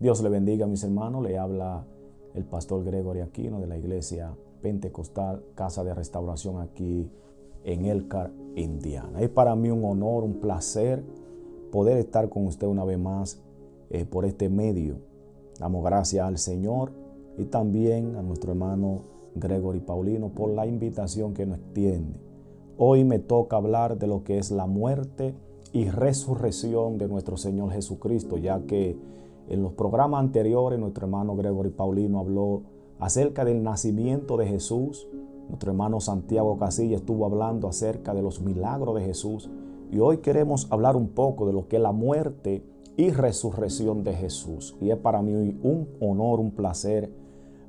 Dios le bendiga, mis hermanos. Le habla el pastor Gregory Aquino de la iglesia Pentecostal Casa de Restauración aquí en Elkhart, Indiana. Es para mí un honor, un placer poder estar con usted una vez más por este medio. Damos gracias al Señor y también a nuestro hermano Gregory Paulino por la invitación que nos extiende. Hoy me toca hablar de lo que es la muerte y resurrección de nuestro Señor Jesucristo, ya que en los programas anteriores nuestro hermano Gregory Paulino habló acerca del nacimiento de Jesús. Nuestro hermano Santiago Casilla estuvo hablando acerca de los milagros de Jesús. Y hoy queremos hablar un poco de lo que es la muerte y resurrección de Jesús. Y es para mí un honor, un placer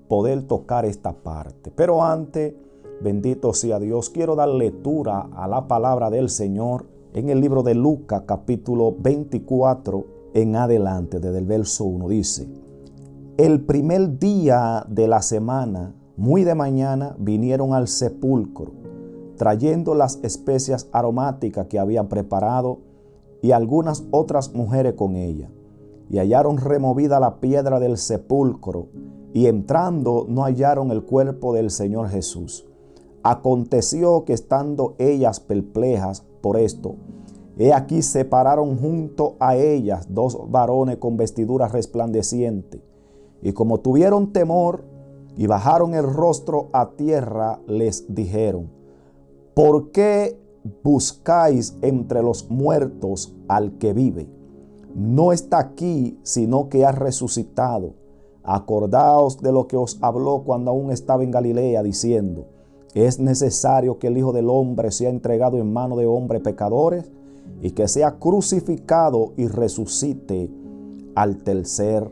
poder tocar esta parte. Pero antes, bendito sea Dios, quiero dar lectura a la palabra del Señor en el libro de Lucas, capítulo 24, en adelante, desde el verso 1, dice: el primer día de la semana, muy de mañana, vinieron al sepulcro, trayendo las especias aromáticas que habían preparado y algunas otras mujeres con ella. Y hallaron removida la piedra del sepulcro, y entrando no hallaron el cuerpo del Señor Jesús. Aconteció que estando ellas perplejas por esto, he aquí se pararon junto a ellas dos varones con vestiduras resplandecientes, y como tuvieron temor y bajaron el rostro a tierra, les dijeron: ¿por qué buscáis entre los muertos al que vive? No está aquí, sino que ha resucitado. Acordaos de lo que os habló cuando aún estaba en Galilea, diciendo: es necesario que el Hijo del Hombre sea entregado en mano de hombres pecadores, y que sea crucificado y resucite al tercer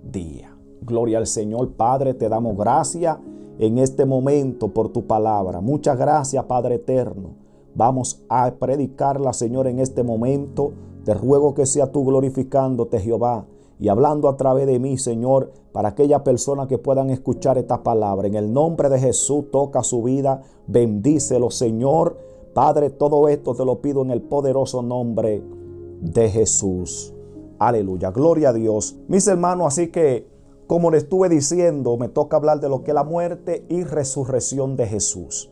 día. Gloria al Señor. Padre, te damos gracias en este momento por tu palabra. Muchas gracias, Padre eterno. Vamos a predicarla, Señor, en este momento. Te ruego que sea tú glorificándote, Jehová, y hablando a través de mí, Señor, para aquellas personas que puedan escuchar esta palabra. En el nombre de Jesús, toca su vida, bendícelo, Señor. Padre, todo esto te lo pido en el poderoso nombre de Jesús. Aleluya, gloria a Dios. Mis hermanos, así que, como les estuve diciendo, me toca hablar de lo que es la muerte y resurrección de Jesús.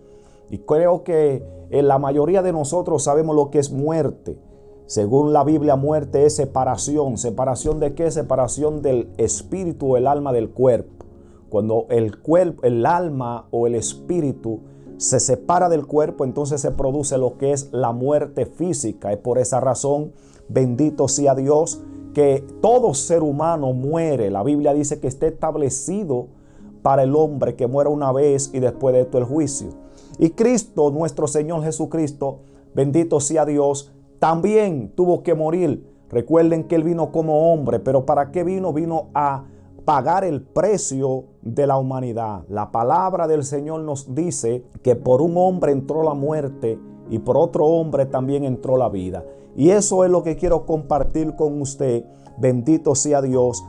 Y creo que la mayoría de nosotros sabemos lo que es muerte. Según la Biblia, muerte es separación. ¿Separación de qué? Separación del espíritu o el alma del cuerpo. Cuando el alma o el espíritu se separa del cuerpo, entonces se produce lo que es la muerte física. Es por esa razón, bendito sea Dios, que todo ser humano muere. La Biblia dice que está establecido para el hombre que muera una vez y después de esto el juicio. Y Cristo, nuestro Señor Jesucristo, bendito sea Dios, también tuvo que morir. Recuerden que Él vino como hombre, pero ¿para qué vino? Vino a pagar el precio de la humanidad. La palabra del Señor nos dice que por un hombre entró la muerte y por otro hombre también entró la vida. Y eso es lo que quiero compartir con usted. Bendito sea Dios,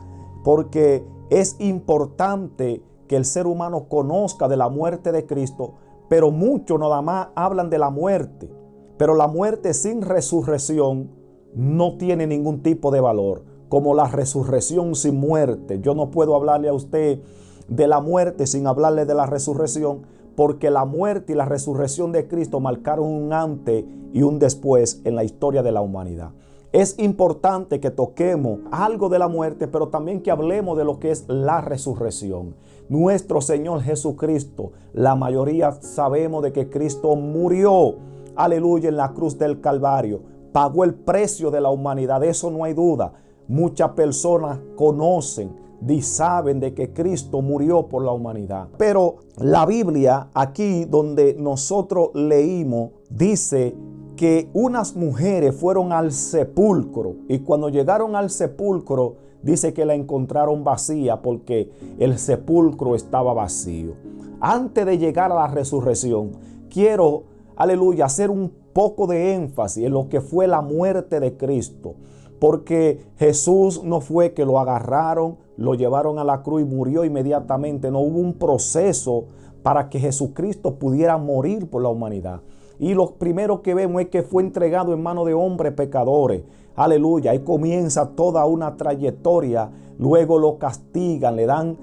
porque es importante que el ser humano conozca de la muerte de Cristo, pero muchos nada más hablan de la muerte. Pero la muerte sin resurrección no tiene ningún tipo de valor, como la resurrección sin muerte. Yo no puedo hablarle a usted de la muerte sin hablarle de la resurrección, porque la muerte y la resurrección de Cristo marcaron un antes y un después en la historia de la humanidad. Es importante que toquemos algo de la muerte, pero también que hablemos de lo que es la resurrección. Nuestro Señor Jesucristo, la mayoría sabemos de que Cristo murió, aleluya, en la cruz del Calvario. Pagó el precio de la humanidad, de eso no hay duda. Muchas personas conocen y saben de que Cristo murió por la humanidad. Pero la Biblia, aquí donde nosotros leímos, dice que unas mujeres fueron al sepulcro, y cuando llegaron al sepulcro, dice que la encontraron vacía porque el sepulcro estaba vacío. Antes de llegar a la resurrección, quiero, aleluya, hacer un poco de énfasis en lo que fue la muerte de Cristo. Porque Jesús no fue que lo agarraron, lo llevaron a la cruz y murió inmediatamente. No hubo un proceso para que Jesucristo pudiera morir por la humanidad. y lo primero que vemos es que fue entregado en manos de hombres pecadores. Aleluya, ahí comienza toda una trayectoria. Luego lo castigan, le dan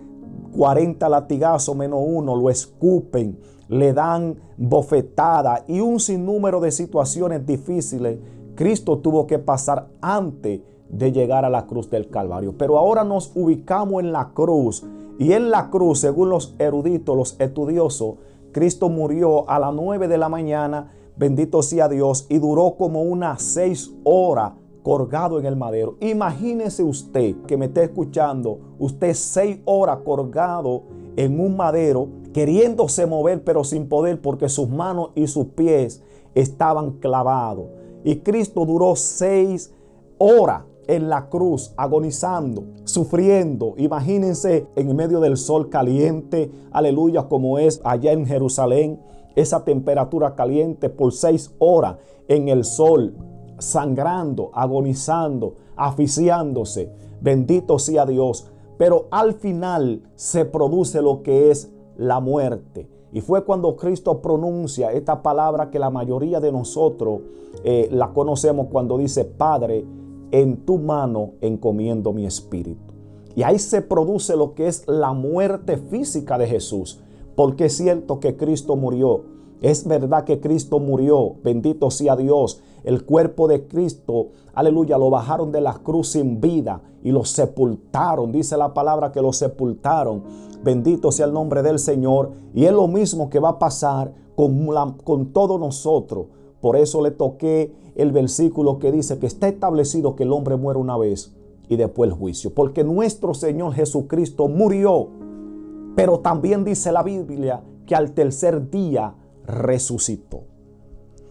40 latigazos menos uno, lo escupen, le dan bofetada y un sinnúmero de situaciones difíciles Cristo tuvo que pasar antes de llegar a la cruz del Calvario. Pero ahora nos ubicamos en la cruz, y en la cruz, según los eruditos, los estudiosos, Cristo murió a las 9 de la mañana, bendito sea Dios, y duró como unas 6 horas colgado en el madero. Imagínese usted que me está escuchando, usted 6 horas colgado en un madero, queriéndose mover pero sin poder, porque sus manos y sus pies estaban clavados. Y Cristo duró 6 horas en la cruz, agonizando, sufriendo. Imagínense en medio del sol caliente, aleluya, como es allá en Jerusalén, esa temperatura caliente por 6 horas en el sol, sangrando, agonizando, asfixiándose. Bendito sea Dios. Pero al final se produce lo que es la muerte. Y fue cuando Cristo pronuncia esta palabra que la mayoría de nosotros la conocemos, cuando dice: Padre, en tu mano encomiendo mi espíritu. Y ahí se produce lo que es la muerte física de Jesús. Porque es cierto que Cristo murió. Es verdad que Cristo murió. Bendito sea Dios. El cuerpo de Cristo, aleluya, lo bajaron de la cruz sin vida y lo sepultaron. Dice la palabra que lo sepultaron. Bendito sea el nombre del Señor. Y es lo mismo que va a pasar con todos nosotros. Por eso le toqué el versículo que dice que está establecido que el hombre muere una vez y después el juicio. Porque nuestro Señor Jesucristo murió. Pero también dice la Biblia que al tercer día resucitó.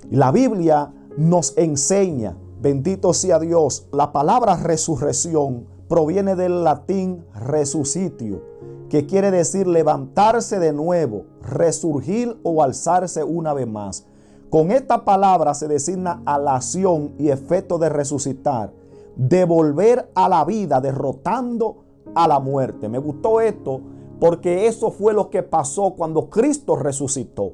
Y la Biblia nos enseña, bendito sea Dios, la palabra resurrección proviene del latín resuscitio, que quiere decir levantarse de nuevo, resurgir o alzarse una vez más. Con esta palabra se designa a la acción y efecto de resucitar, de volver a la vida derrotando a la muerte. Me gustó esto porque eso fue lo que pasó cuando Cristo resucitó.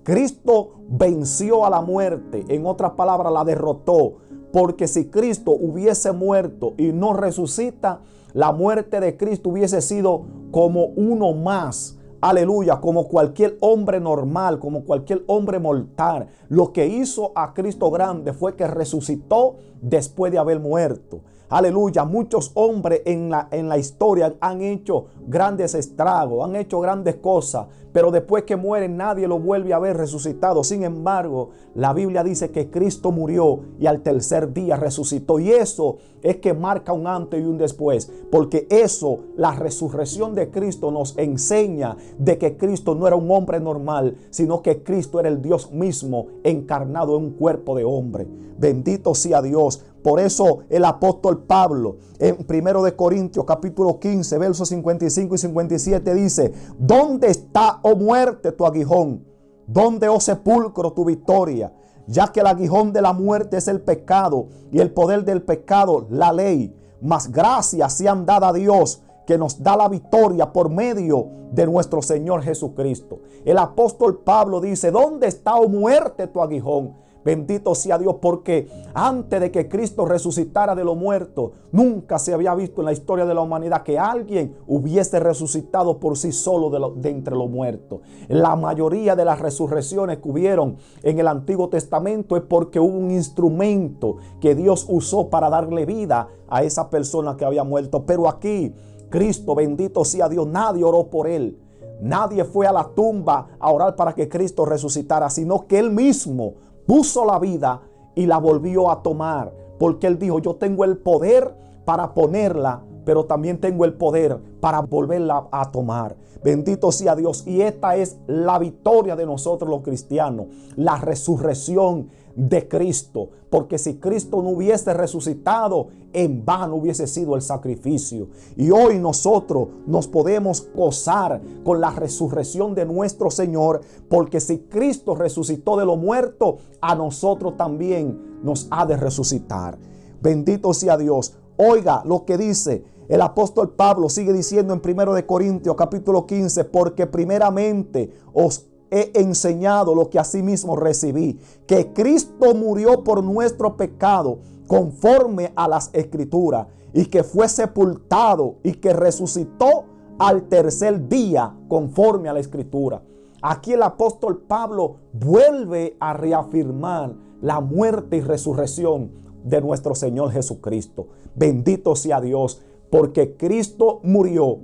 Cristo venció a la muerte, en otras palabras la derrotó, porque si Cristo hubiese muerto y no resucita, la muerte de Cristo hubiese sido como uno más. Aleluya, como cualquier hombre normal, como cualquier hombre mortal. Lo que hizo a Cristo grande fue que resucitó después de haber muerto. Aleluya, muchos hombres en la historia han hecho grandes estragos, han hecho grandes cosas, pero después que mueren nadie lo vuelve a ver resucitado. Sin embargo, la Biblia dice que Cristo murió y al tercer día resucitó. Y eso es que marca un antes y un después, porque eso, la resurrección de Cristo nos enseña de que Cristo no era un hombre normal, sino que Cristo era el Dios mismo encarnado en un cuerpo de hombre. Bendito sea Dios. Por eso el apóstol Pablo en 1 de Corintios capítulo 15 versos 55 y 57 dice: ¿Dónde está, oh muerte, tu aguijón? ¿Dónde, oh sepulcro, tu victoria? Ya que el aguijón de la muerte es el pecado y el poder del pecado la ley. Mas gracias sean dadas a Dios, que nos da la victoria por medio de nuestro Señor Jesucristo. El apóstol Pablo dice: ¿dónde está, oh muerte, tu aguijón? Bendito sea Dios, porque antes de que Cristo resucitara de los muertos, nunca se había visto en la historia de la humanidad que alguien hubiese resucitado por sí solo de entre los muertos. La mayoría de las resurrecciones que hubieron en el Antiguo Testamento es porque hubo un instrumento que Dios usó para darle vida a esa persona que había muerto. Pero aquí, Cristo, bendito sea Dios, nadie oró por él. Nadie fue a la tumba a orar para que Cristo resucitara, sino que él mismo puso la vida y la volvió a tomar, porque él dijo: yo tengo el poder para ponerla, pero también tengo el poder para volverla a tomar. Bendito sea Dios. Y esta es la victoria de nosotros los cristianos, la resurrección de Cristo. Porque si Cristo no hubiese resucitado, en vano hubiese sido el sacrificio. Y hoy nosotros nos podemos gozar con la resurrección de nuestro Señor, porque si Cristo resucitó de los muertos, a nosotros también nos ha de resucitar. Bendito sea Dios. Oiga lo que dice el apóstol Pablo, sigue diciendo en 1 de Corintios capítulo 15: porque primeramente os he enseñado lo que asimismo recibí, que Cristo murió por nuestro pecado conforme a las Escrituras, y que fue sepultado y que resucitó al tercer día conforme a la Escritura. Aquí el apóstol Pablo vuelve a reafirmar la muerte y resurrección de nuestro Señor Jesucristo. Bendito sea Dios, porque Cristo murió,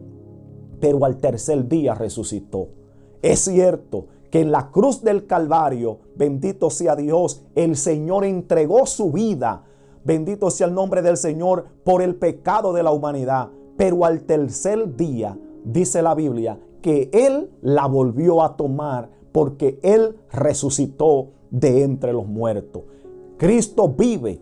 pero al tercer día resucitó. Es cierto que en la cruz del Calvario, bendito sea Dios, el Señor entregó su vida, bendito sea el nombre del Señor, por el pecado de la humanidad. Pero al tercer día, dice la Biblia, que Él la volvió a tomar porque Él resucitó de entre los muertos. Cristo vive.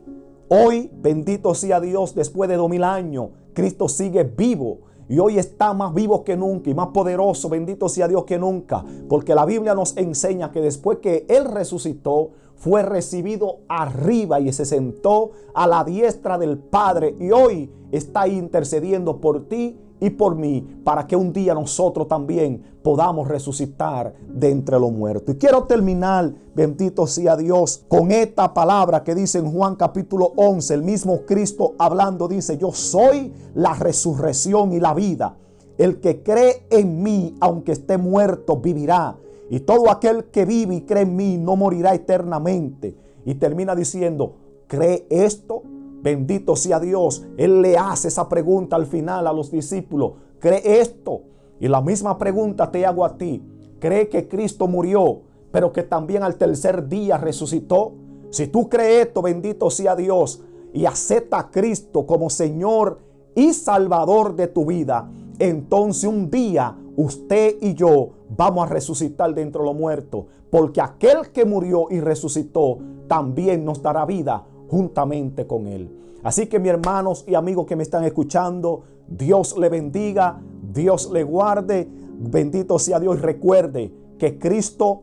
Hoy, bendito sea Dios, después de 2000 años, Cristo sigue vivo. Y hoy está más vivo que nunca y más poderoso, bendito sea Dios, que nunca. Porque la Biblia nos enseña que después que Él resucitó, fue recibido arriba y se sentó a la diestra del Padre. Y hoy está intercediendo por ti y por mí, para que un día nosotros también podamos resucitar de entre los muertos. Y quiero terminar, bendito sea Dios, con esta palabra que dice en Juan capítulo 11, el mismo Cristo hablando dice: yo soy la resurrección y la vida. El que cree en mí, aunque esté muerto, vivirá. Y todo aquel que vive y cree en mí no morirá eternamente. Y termina diciendo: ¿cree esto? Bendito sea Dios. Él le hace esa pregunta al final a los discípulos: ¿cree esto? Y la misma pregunta te hago a ti. ¿Cree que Cristo murió, pero que también al tercer día resucitó? Si tú crees esto, bendito sea Dios, y acepta a Cristo como Señor y Salvador de tu vida, entonces un día usted y yo vamos a resucitar de entre los muertos, porque aquel que murió y resucitó también nos dará vida juntamente con Él. Así que, mis hermanos y amigos que me están escuchando, Dios le bendiga, Dios le guarde, bendito sea Dios, y recuerde que Cristo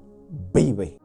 vive.